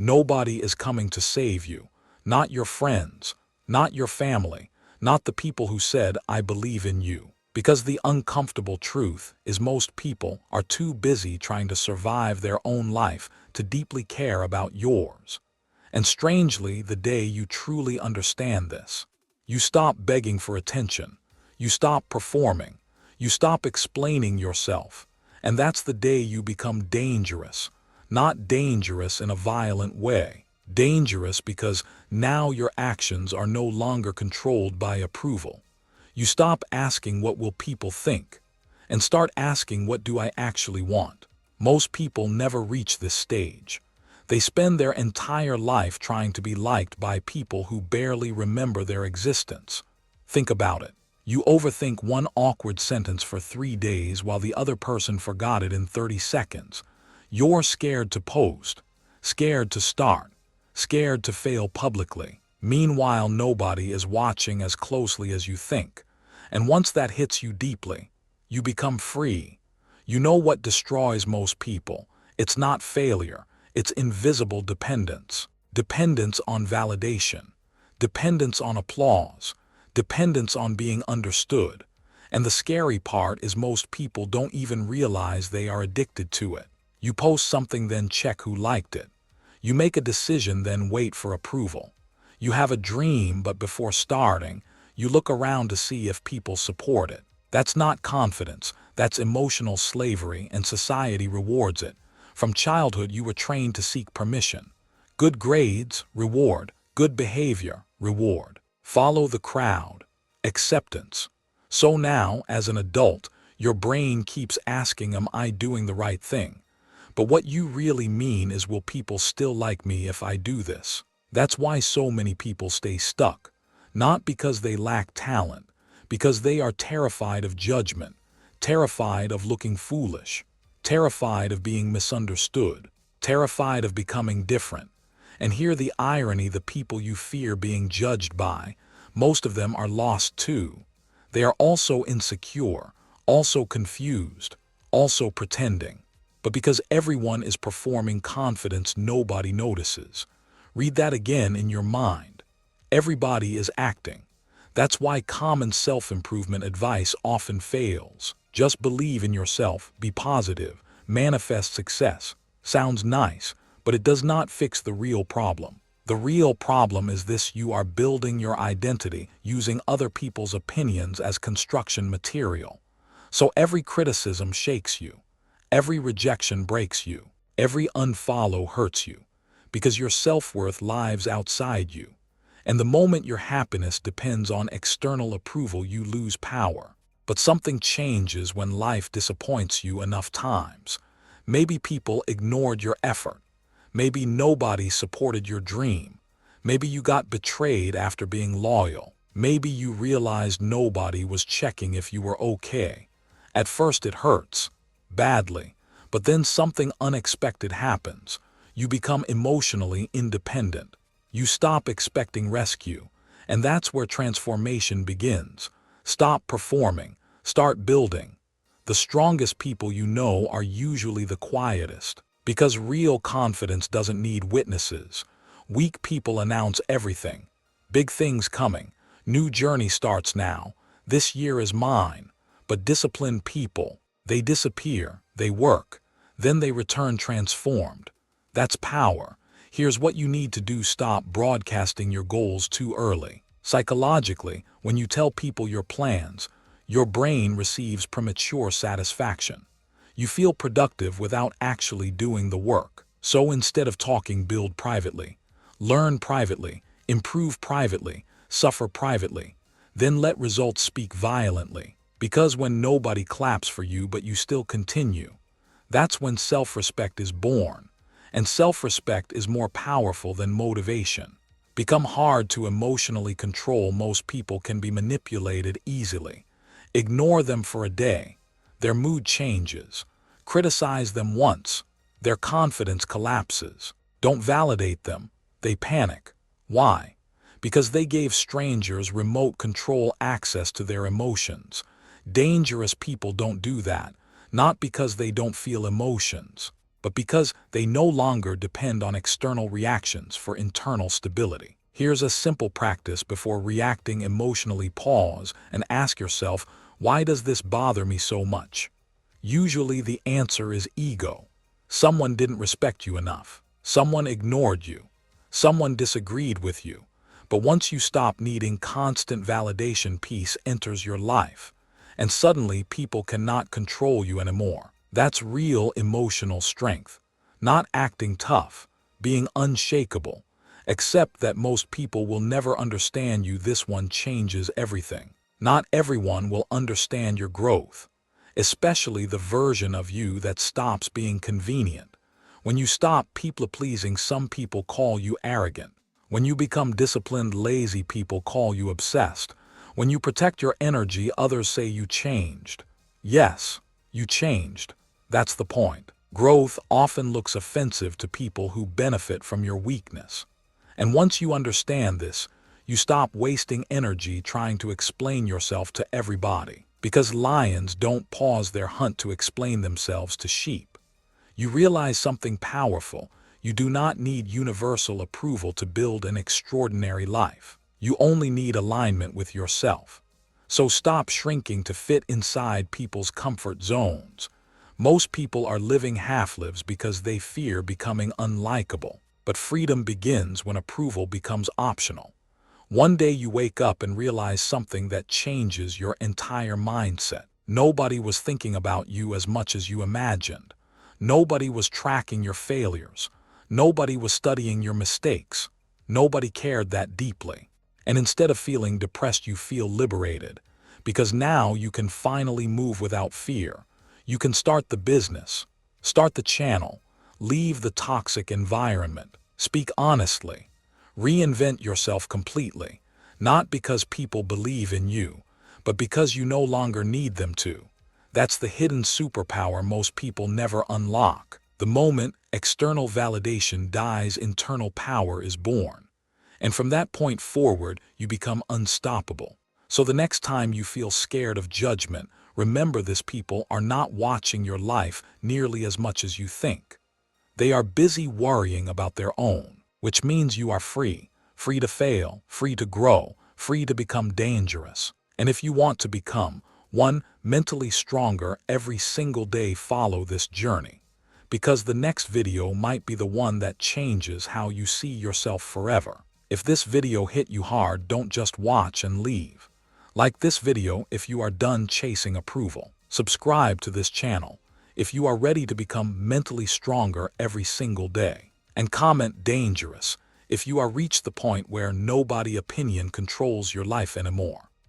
Nobody is coming to save you. Not your friends, not your family, not the people who said, "I believe in you." Because the uncomfortable truth is most people are too busy trying to survive their own life to deeply care about yours. And strangely, the day you truly understand this, you stop begging for attention, you stop performing, you stop explaining yourself, and that's the day you become dangerous. Not dangerous in a violent way, dangerous because now your actions are no longer controlled by approval. You stop asking what will people think, and start asking what do I actually want. Most people never reach this stage. They spend their entire life trying to be liked by people who barely remember their existence. Think about it. You overthink one awkward sentence for 3 days while the other person forgot it in 30 seconds. You're scared to post, scared to start, scared to fail publicly. Meanwhile, nobody is watching as closely as you think. And once that hits you deeply, you become free. You know what destroys most people? It's not failure, it's invisible dependence. Dependence on validation, dependence on applause, dependence on being understood. And the scary part is most people don't even realize they are addicted to it. You post something, then check who liked it. You make a decision, then wait for approval. You have a dream, but before starting, you look around to see if people support it. That's not confidence, that's emotional slavery, and society rewards it. From childhood, you were trained to seek permission. Good grades, reward. Good behavior, reward. Follow the crowd, acceptance. So now, as an adult, your brain keeps asking, am I doing the right thing? But what you really mean is, will people still like me if I do this? That's why so many people stay stuck. Not because they lack talent, because they are terrified of judgment, terrified of looking foolish, terrified of being misunderstood, terrified of becoming different. And hear the irony: the people you fear being judged by, most of them are lost too. They are also insecure, also confused, also pretending. But because everyone is performing confidence, nobody notices. Read that again in your mind. Everybody is acting. That's why common self-improvement advice often fails. Just believe in yourself, be positive, manifest success. Sounds nice, but it does not fix the real problem. The real problem is this: you are building your identity using other people's opinions as construction material. So every criticism shakes you, every rejection breaks you, every unfollow hurts you, because your self-worth lives outside you. And the moment your happiness depends on external approval, you lose power. But something changes when life disappoints you enough times. Maybe people ignored your effort. Maybe nobody supported your dream. Maybe you got betrayed after being loyal. Maybe you realized nobody was checking if you were okay. At first it hurts, badly, but then something unexpected happens. You become emotionally independent. You stop expecting rescue, and that's where transformation begins. Stop performing, start building. The strongest people you know are usually the quietest, because real confidence doesn't need witnesses. Weak people announce everything. Big things coming, new journey starts now, this year is mine. But disciplined people, they disappear, they work, then they return transformed. That's power. Here's what you need to do: stop broadcasting your goals too early. Psychologically, when you tell people your plans, your brain receives premature satisfaction. You feel productive without actually doing the work. So instead of talking, build privately. Learn privately, improve privately, suffer privately. Then let results speak violently. Because when nobody claps for you but you still continue, that's when self-respect is born. And self-respect is more powerful than motivation. Become hard to emotionally control. Most people can be manipulated easily. Ignore them for a day. Their mood changes. Criticize them once. Their confidence collapses. Don't validate them. They panic. Why? Because they gave strangers remote control access to their emotions. Dangerous people don't do that, not because they don't feel emotions, but because they no longer depend on external reactions for internal stability. Here's a simple practice before reacting emotionally. Pause and ask yourself, why does this bother me so much? Usually the answer is ego. Someone didn't respect you enough. Someone ignored you. Someone disagreed with you. But once you stop needing constant validation, peace enters your life. And suddenly people cannot control you anymore. That's real emotional strength. Not acting tough, being unshakable. Except that most people will never understand you. This one changes everything. Not everyone will understand your growth, especially the version of you that stops being convenient. When you stop people-pleasing, some people call you arrogant. When you become disciplined, lazy people call you obsessed. When you protect your energy, others say you changed. Yes, you changed. That's the point. Growth often looks offensive to people who benefit from your weakness. And once you understand this, you stop wasting energy trying to explain yourself to everybody. Because lions don't pause their hunt to explain themselves to sheep. You realize something powerful. You do not need universal approval to build an extraordinary life. You only need alignment with yourself. So stop shrinking to fit inside people's comfort zones. Most people are living half-lives because they fear becoming unlikable. But freedom begins when approval becomes optional. One day you wake up and realize something that changes your entire mindset. Nobody was thinking about you as much as you imagined. Nobody was tracking your failures. Nobody was studying your mistakes. Nobody cared that deeply. And instead of feeling depressed, you feel liberated. Because now you can finally move without fear. You can start the business, start the channel, leave the toxic environment, speak honestly, reinvent yourself completely, not because people believe in you, but because you no longer need them to. That's the hidden superpower most people never unlock. The moment external validation dies, internal power is born. And from that point forward, you become unstoppable. So the next time you feel scared of judgment, remember this: people are not watching your life nearly as much as you think. They are busy worrying about their own, which means you are free. Free to fail, free to grow, free to become dangerous. And if you want to become mentally stronger every single day, follow this journey. Because the next video might be the one that changes how you see yourself forever. If this video hit you hard, don't just watch and leave. Like this video if you are done chasing approval. Subscribe to this channel if you are ready to become mentally stronger every single day. And comment dangerous if you are reached the point where nobody opinion controls your life anymore.